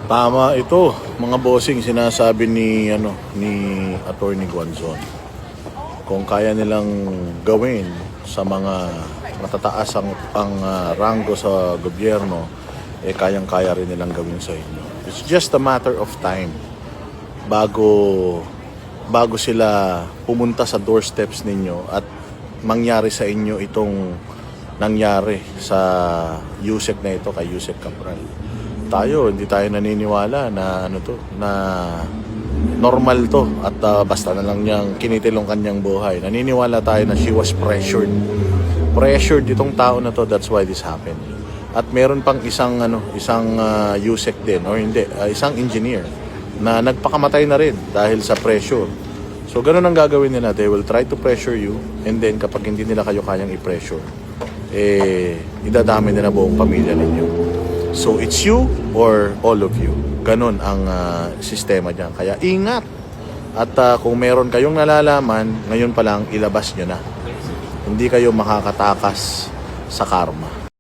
Tama ito, mga bossing, sinasabi ni Attorney Guanzon. Kung kaya nilang gawin sa mga matataas ang ranggo sa gobyerno, kayang-kaya rin nilang gawin sa inyo. It's just a matter of time bago sila pumunta sa doorsteps ninyo at mangyari sa inyo itong nangyari sa Yusek na ito, kay Yusek Cabral. Hindi tayo naniniwala na na normal to at basta na lang niyang kinitilong kanyang buhay. Naniniwala tayo na she was pressured itong tao na to, that's why this happened. At meron pang isang Yusek din, or hindi, isang engineer na nagpakamatay na rin dahil sa pressure. So ganun ang gagawin nila, they will try to pressure you, and then kapag hindi nila kayo kayang i-pressure, idadami nila buong pamilya ninyo. So it's you or all of you. Ganun ang sistema dyan. Kaya ingat. At kung meron kayong nalalaman, ngayon pa lang ilabas nyo na. Hindi kayo makakatakas sa karma.